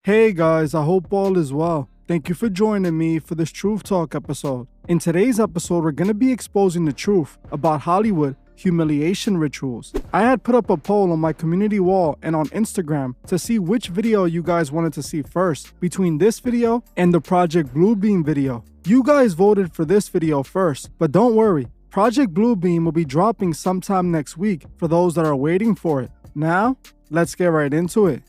Hey guys, I hope all is well. Thank you for joining me for this Truth Talk episode. In today's episode, we're going to be exposing the truth about Hollywood humiliation rituals. I had put up a poll on my community wall and on Instagram to see which video you guys wanted to see first between this video and the Project Bluebeam video. You guys voted for this video first, but don't worry, Project Bluebeam will be dropping sometime next week for those that are waiting for it. Now, let's get right into it.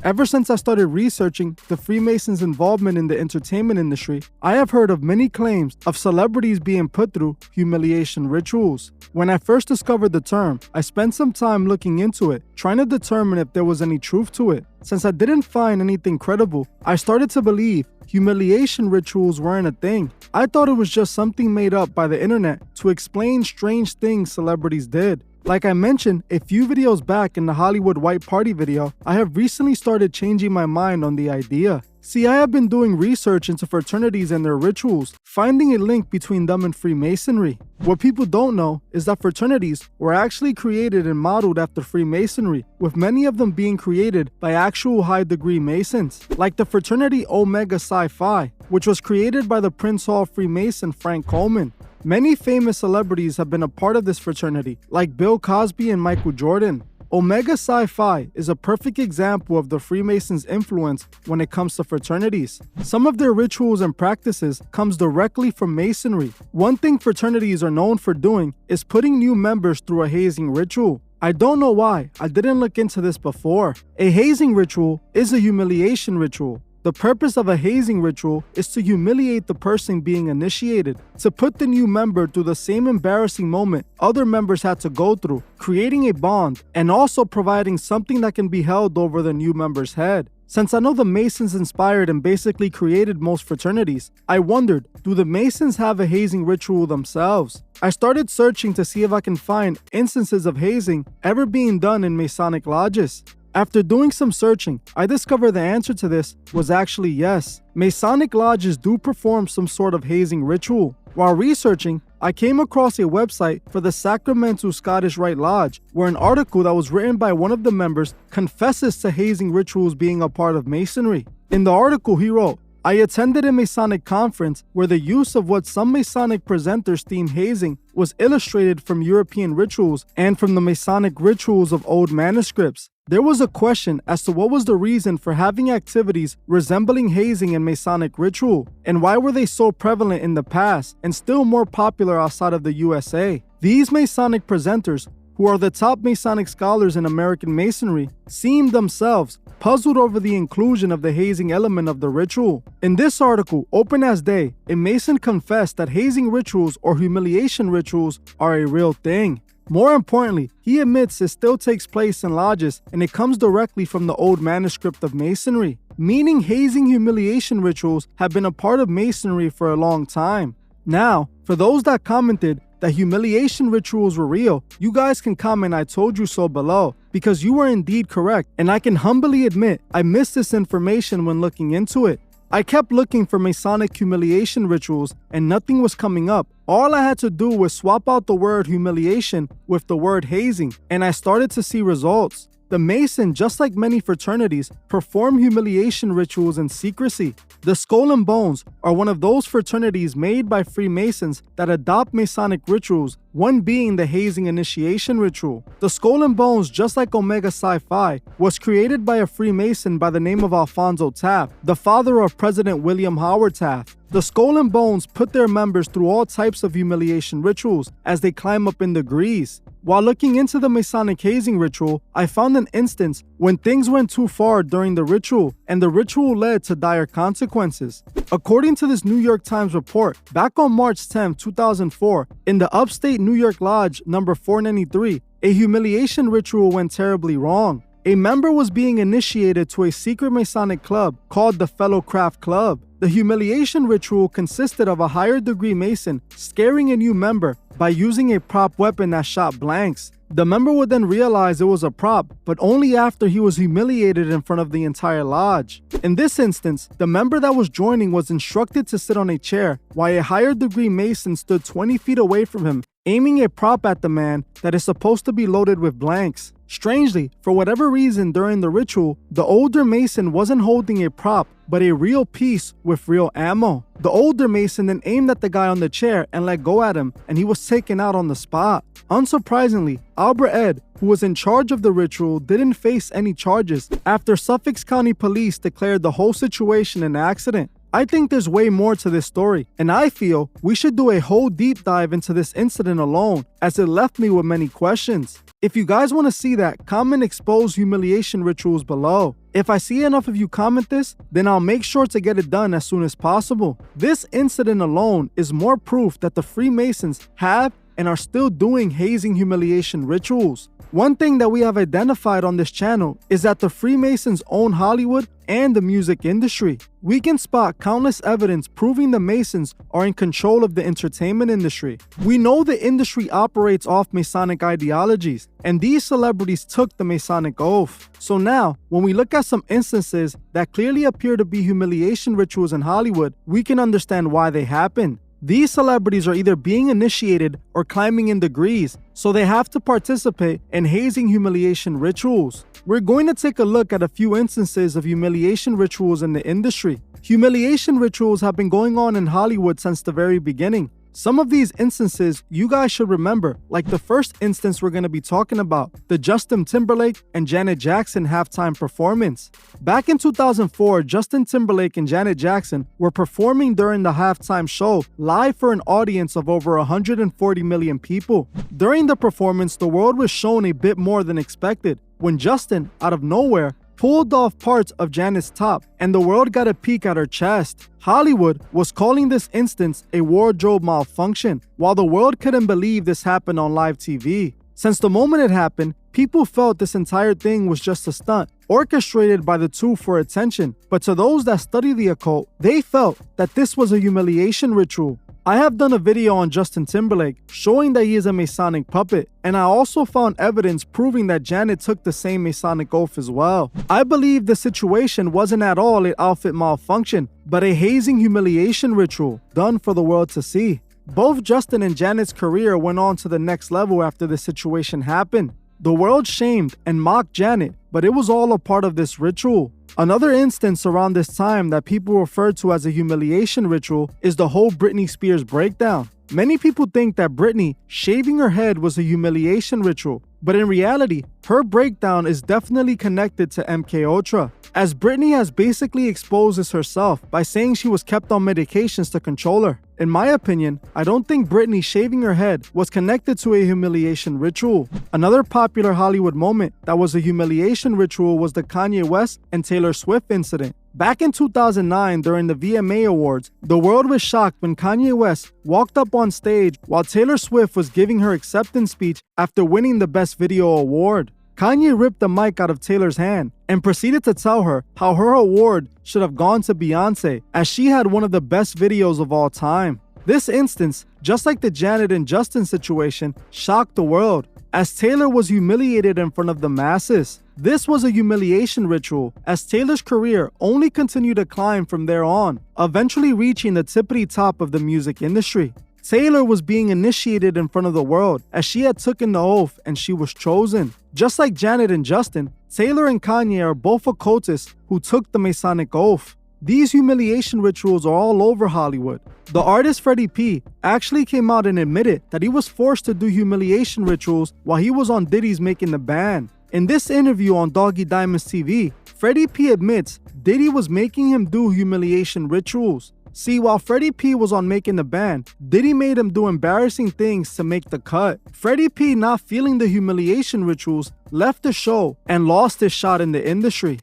Ever since I started researching the Freemasons' involvement in the entertainment industry, I have heard of many claims of celebrities being put through humiliation rituals. When I first discovered the term, I spent some time looking into it, trying to determine if there was any truth to it. Since I didn't find anything credible, I started to believe humiliation rituals weren't a thing. I thought it was just something made up by the internet to explain strange things celebrities did. Like I mentioned a few videos back in the Hollywood White Party video, I have recently started changing my mind on the idea. See, I have been doing research into fraternities and their rituals, finding a link between them and Freemasonry. What people don't know is that fraternities were actually created and modeled after Freemasonry, with many of them being created by actual high-degree Masons, like the fraternity Omega Psi Phi, which was created by the Prince Hall Freemason Frank Coleman. Many famous celebrities have been a part of this fraternity, like Bill Cosby and Michael Jordan. Omega Psi Phi is a perfect example of the Freemasons' influence when it comes to fraternities. Some of their rituals and practices comes directly from Masonry. One thing fraternities are known for doing is putting new members through a hazing ritual. I don't know why, I didn't look into this before. A hazing ritual is a humiliation ritual. The purpose of a hazing ritual is to humiliate the person being initiated, to put the new member through the same embarrassing moment other members had to go through, creating a bond, and also providing something that can be held over the new member's head. Since I know the Masons inspired and basically created most fraternities, I wondered, do the Masons have a hazing ritual themselves? I started searching to see if I can find instances of hazing ever being done in Masonic lodges. After doing some searching, I discovered the answer to this was actually yes. Masonic lodges do perform some sort of hazing ritual. While researching, I came across a website for the Sacramento Scottish Rite Lodge, where an article that was written by one of the members confesses to hazing rituals being a part of Masonry. In the article, he wrote, I attended a Masonic conference where the use of what some Masonic presenters deem hazing was illustrated from European rituals and from the Masonic rituals of old manuscripts. There was a question as to what was the reason for having activities resembling hazing in Masonic ritual, and why were they so prevalent in the past and still more popular outside of the USA. These Masonic presenters, who are the top Masonic scholars in American Masonry, seemed themselves puzzled over the inclusion of the hazing element of the ritual. In this article, open as day, a Mason confessed that hazing rituals or humiliation rituals are a real thing. More importantly, he admits it still takes place in lodges and it comes directly from the old manuscript of Masonry, meaning hazing humiliation rituals have been a part of Masonry for a long time. Now, for those that commented that humiliation rituals were real, you guys can comment "I told you so" below, because you were indeed correct, and I can humbly admit I missed this information when looking into it. I kept looking for Masonic humiliation rituals and nothing was coming up. All I had to do was swap out the word humiliation with the word hazing, and I started to see results. The Mason, just like many fraternities, perform humiliation rituals in secrecy. The Skull and Bones are one of those fraternities made by Freemasons that adopt Masonic rituals, one being the hazing initiation ritual. The Skull and Bones, just like Omega Psi Phi, was created by a Freemason by the name of Alfonso Taft, the father of President William Howard Taft. The Skull and Bones put their members through all types of humiliation rituals as they climb up in degrees. While looking into the Masonic hazing ritual, I found an instance when things went too far during the ritual, and the ritual led to dire consequences. According to this New York Times report, back on March 10, 2004, in the upstate New York Lodge number 493, a humiliation ritual went terribly wrong. A member was being initiated to a secret Masonic club called the Fellow Craft Club. The humiliation ritual consisted of a higher degree Mason scaring a new member by using a prop weapon that shot blanks. The member would then realize it was a prop, but only after he was humiliated in front of the entire lodge. In this instance, the member that was joining was instructed to sit on a chair, while a higher degree Mason stood 20 feet away from him, aiming a prop at the man that is supposed to be loaded with blanks. Strangely, for whatever reason during the ritual, the older Mason wasn't holding a prop, but a real piece with real ammo. The older Mason then aimed at the guy on the chair and let go at him, and he was taken out on the spot. Unsurprisingly, Albert Ed, who was in charge of the ritual, didn't face any charges after Suffolk County Police declared the whole situation an accident. I think there's way more to this story, and I feel we should do a whole deep dive into this incident alone, as it left me with many questions. If you guys want to see that, comment expose humiliation rituals below. If I see enough of you comment this, then I'll make sure to get it done as soon as possible. This incident alone is more proof that the Freemasons have and are still doing hazing humiliation rituals. One thing that we have identified on this channel is that the Freemasons own Hollywood and the music industry. We can spot countless evidence proving the Masons are in control of the entertainment industry. We know the industry operates off Masonic ideologies, and these celebrities took the Masonic oath. So now, when we look at some instances that clearly appear to be humiliation rituals in Hollywood, we can understand why they happen. These celebrities are either being initiated or climbing in degrees, so they have to participate in hazing humiliation rituals. We're going to take a look at a few instances of humiliation rituals in the industry. Humiliation rituals have been going on in Hollywood since the very beginning. Some of these instances you guys should remember, like the first instance we're going to be talking about, the Justin Timberlake and Janet Jackson halftime performance. Back in 2004, Justin Timberlake and Janet Jackson were performing during the halftime show live for an audience of over 140 million people. During the performance, the world was shown a bit more than expected, when Justin, out of nowhere, pulled off parts of Janet's top, and the world got a peek at her chest. Hollywood was calling this instance a wardrobe malfunction, while the world couldn't believe this happened on live TV. Since the moment it happened, people felt this entire thing was just a stunt, orchestrated by the two for attention. But to those that study the occult, they felt that this was a humiliation ritual. I have done a video on Justin Timberlake showing that he is a Masonic puppet, and I also found evidence proving that Janet took the same Masonic oath as well. I believe the situation wasn't at all an outfit malfunction, but a hazing humiliation ritual done for the world to see. Both Justin and Janet's career went on to the next level after the situation happened. The world shamed and mocked Janet, but it was all a part of this ritual. Another instance around this time that people refer to as a humiliation ritual is the whole Britney Spears breakdown. Many people think that Britney shaving her head was a humiliation ritual, but in reality, her breakdown is definitely connected to MKUltra, as Britney has basically exposed this herself by saying she was kept on medications to control her. In my opinion, I don't think Britney shaving her head was connected to a humiliation ritual. Another popular Hollywood moment that was a humiliation ritual was the Kanye West and Taylor Swift incident. Back in 2009, during the VMA Awards, the world was shocked when Kanye West walked up on stage while Taylor Swift was giving her acceptance speech after winning the Best Video award. Kanye ripped the mic out of Taylor's hand and proceeded to tell her how her award should have gone to Beyonce, as she had one of the best videos of all time. This instance, just like the Janet and Justin situation, shocked the world, as Taylor was humiliated in front of the masses. This was a humiliation ritual, as Taylor's career only continued to climb from there on, eventually reaching the tippity top of the music industry. Taylor was being initiated in front of the world, as she had taken the oath and she was chosen. Just like Janet and Justin, Taylor and Kanye are both occultists who took the Masonic oath. These humiliation rituals are all over Hollywood. The artist Freddie P actually came out and admitted that he was forced to do humiliation rituals while he was on Diddy's Making the Band. In this interview on Doggy Diamonds TV, Freddie P admits Diddy was making him do humiliation rituals. See, while Freddie P was on Making the Band, Diddy made him do embarrassing things to make the cut. Freddie P, not feeling the humiliation rituals, left the show and lost his shot in the industry.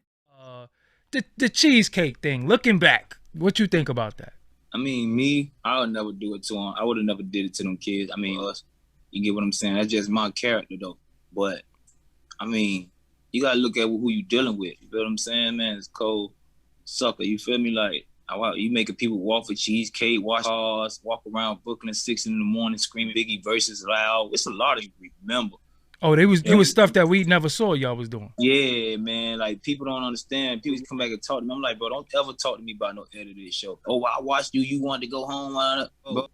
The cheesecake thing, looking back, what you think about that? I mean, me, I would never do it to them. I would have never did it to them kids. I mean, you get what I'm saying? That's just my character, though. But, I mean, you got to look at who you dealing with. You feel what I'm saying, man? It's cold sucker. You feel me? Like, you making people walk for cheesecake, wash cars, walk around Brooklyn at 6 in the morning screaming Biggie verses loud. It's a lot of you remember. Oh, it was stuff that we never saw y'all was doing. Yeah, man. Like, people don't understand. People come back and talk to me. I'm like, bro, don't ever talk to me about no edited show. Oh, I watched you. You wanted to go home. Bro,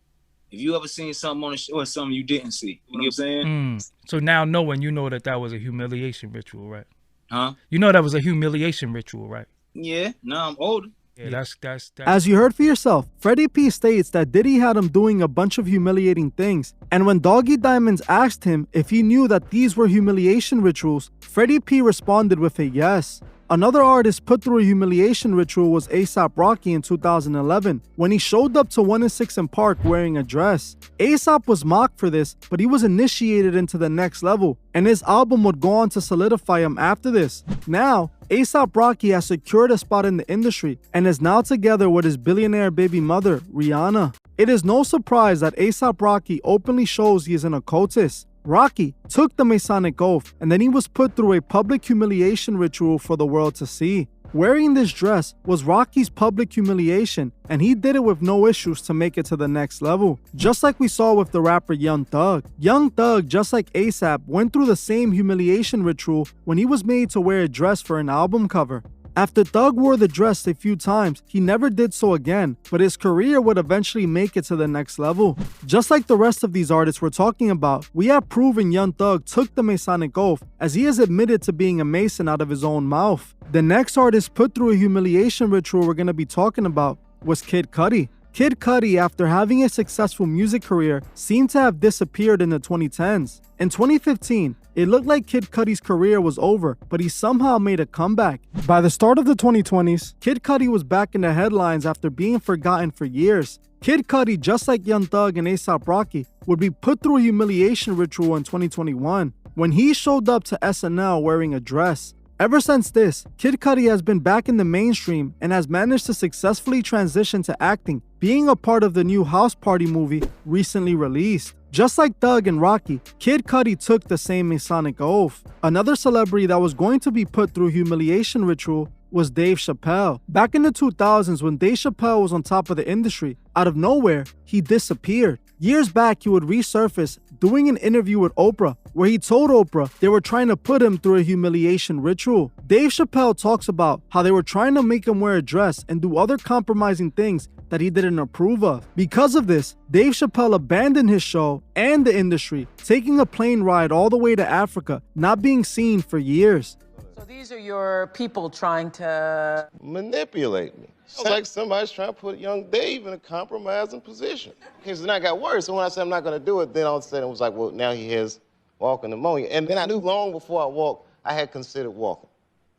If you ever seen something on the show or something you didn't see, you know what I'm saying? So now knowing, you know that was a humiliation ritual, right? Huh? You know that was a humiliation ritual, right? Yeah, now I'm older. Yeah, that's. As you heard for yourself, Freddie P states that Diddy had him doing a bunch of humiliating things, and when Doggy Diamonds asked him if he knew that these were humiliation rituals, Freddie P responded with a yes. Another artist put through a humiliation ritual was A$AP Rocky in 2011 when he showed up to 1 and 6 in Park wearing a dress. A$AP was mocked for this, but he was initiated into the next level, and his album would go on to solidify him after this. Now, A$AP Rocky has secured a spot in the industry and is now together with his billionaire baby mother, Rihanna. It is no surprise that A$AP Rocky openly shows he is an occultist. Rocky took the Masonic oath and then he was put through a public humiliation ritual for the world to see. Wearing this dress was Rocky's public humiliation, and he did it with no issues to make it to the next level. Just like we saw with the rapper Young Thug. Young Thug, just like A$AP, went through the same humiliation ritual when he was made to wear a dress for an album cover. After Thug wore the dress a few times, he never did so again, but his career would eventually make it to the next level. Just like the rest of these artists we're talking about, we have proven Young Thug took the Masonic oath, as he has admitted to being a Mason out of his own mouth. The next artist put through a humiliation ritual we're going to be talking about was Kid Cudi. Kid Cudi, after having a successful music career, seemed to have disappeared in the 2010s. In 2015, it looked like Kid Cudi's career was over, but he somehow made a comeback. By the start of the 2020s, Kid Cudi was back in the headlines after being forgotten for years. Kid Cudi, just like Young Thug and A$AP Rocky, would be put through a humiliation ritual in 2021 when he showed up to SNL wearing a dress. Ever since this, Kid Cudi has been back in the mainstream and has managed to successfully transition to acting, being a part of the new House Party movie recently released. Just like Thug and Rocky, Kid Cudi took the same Masonic oath. Another celebrity that was going to be put through humiliation ritual was Dave Chappelle. Back in the 2000s, when Dave Chappelle was on top of the industry, out of nowhere, he disappeared. Years back, he would resurface doing an interview with Oprah, where he told Oprah they were trying to put him through a humiliation ritual. Dave Chappelle talks about how they were trying to make him wear a dress and do other compromising things that he didn't approve of. Because of this, Dave Chappelle abandoned his show and the industry, taking a plane ride all the way to Africa, not being seen for years. So these are your people trying to manipulate me. It's like somebody's trying to put young Dave in a compromising position. Okay, so then I got worse. So when I said I'm not going to do it, then all of a sudden it was like, well, now he has walking pneumonia. And then I knew long before I walked, I had considered walking.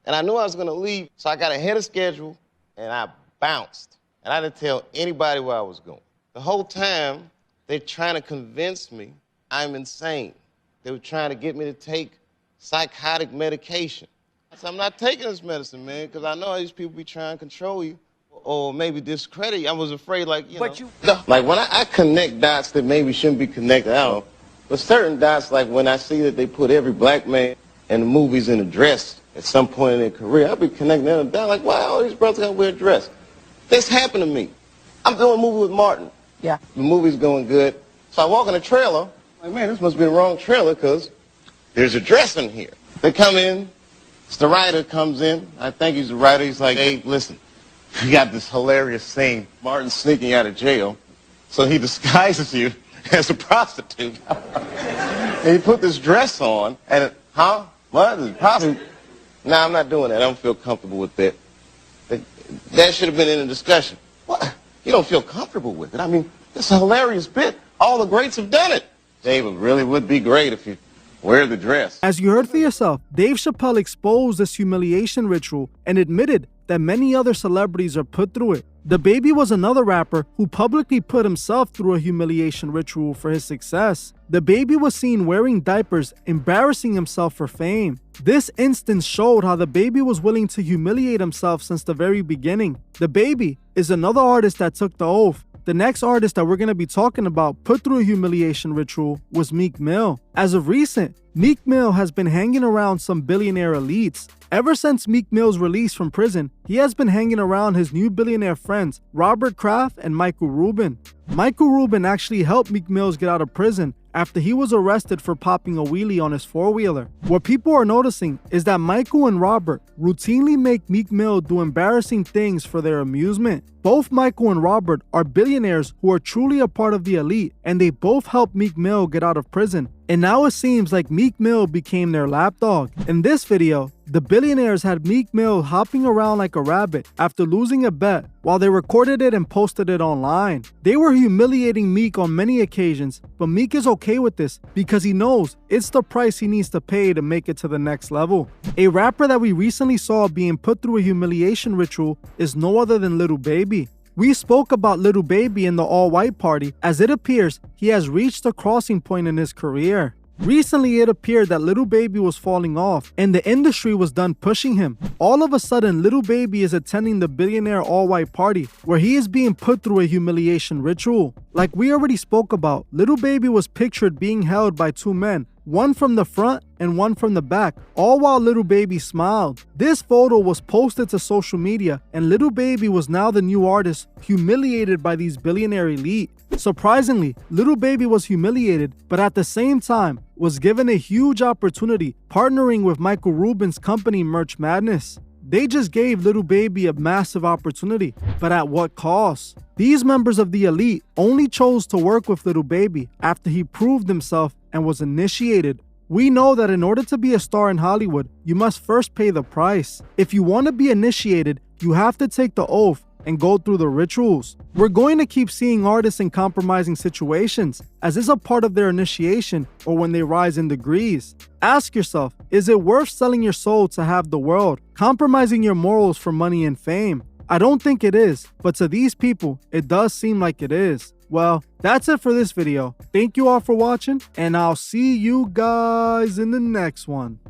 And I knew I was going to leave, so I got ahead of schedule, and I bounced. And I didn't tell anybody where I was going. The whole time, they're trying to convince me I'm insane. They were trying to get me to take psychotic medication. I said, I'm not taking this medicine, man, because I know these people be trying to control you or maybe discredit you. I was afraid, like, you know. Like, when I connect dots that maybe shouldn't be connected, I don't know. But certain dots, like when I see that they put every black man in the movies in a dress at some point in their career, I'll be connecting them down, like, why all these brothers got to wear a dress? This happened to me. I'm doing a movie with Martin. Yeah. The movie's going good. So I walk in the trailer, like, man, this must be the wrong trailer because there's a dress in here. They come in, it's the writer comes in. I think he's the writer. He's like, hey, listen, we got this hilarious scene. Martin's sneaking out of jail, so he disguises you as a prostitute. And he put this dress on, and what? Probably. Nah, I'm not doing that. I don't feel comfortable with that. That should have been in the discussion. What? You don't feel comfortable with it? I mean, it's a hilarious bit. All the greats have done it. Dave, it really would be great if you wear the dress. As you heard for yourself, Dave Chappelle exposed this humiliation ritual and admitted that many other celebrities are put through it. DaBaby was another rapper who publicly put himself through a humiliation ritual for his success. DaBaby was seen wearing diapers, embarrassing himself for fame. This instance showed how DaBaby was willing to humiliate himself since the very beginning. DaBaby is another artist that took the oath. The next artist that we're going to be talking about put through a humiliation ritual was Meek Mill. As of recent, Meek Mill has been hanging around some billionaire elites. Ever since Meek Mill's release from prison, he has been hanging around his new billionaire friends, Robert Kraft and Michael Rubin. Michael Rubin actually helped Meek Mills get out of prison after he was arrested for popping a wheelie on his four-wheeler. What people are noticing is that Michael and Robert routinely make Meek Mill do embarrassing things for their amusement. Both Michael and Robert are billionaires who are truly a part of the elite, and they both helped Meek Mill get out of prison. And now it seems like Meek Mill became their lapdog. In this video, the billionaires had Meek Mill hopping around like a rabbit after losing a bet while they recorded it and posted it online. They were humiliating Meek on many occasions, but Meek is okay with this because he knows it's the price he needs to pay to make it to the next level. A rapper that we recently saw being put through a humiliation ritual is no other than Lil Baby. We spoke about Lil Baby in the all-white party, as it appears he has reached a crossing point in his career. Recently, it appeared that Lil Baby was falling off and the industry was done pushing him. All of a sudden, Lil Baby is attending the billionaire all-white party where he is being put through a humiliation ritual. Like we already spoke about, Lil Baby was pictured being held by two men, one from the front and one from the back, all while Lil Baby smiled. This photo was posted to social media, and Lil Baby was now the new artist humiliated by these billionaire elite. Surprisingly, Lil Baby was humiliated, but at the same time was given a huge opportunity partnering with Michael Rubin's company Merch Madness. They just gave Lil Baby a massive opportunity, but at what cost? These members of the elite only chose to work with Lil Baby after he proved himself and was initiated. We know that in order to be a star in Hollywood, you must first pay the price. If you want to be initiated, you have to take the oath and go through the rituals. We're going to keep seeing artists in compromising situations, as is a part of their initiation or when they rise in degrees. Ask yourself, is it worth selling your soul to have the world, compromising your morals for money and fame? I don't think it is, but to these people, it does seem like it is. Well, that's it for this video. Thank you all for watching, and I'll see you guys in the next one.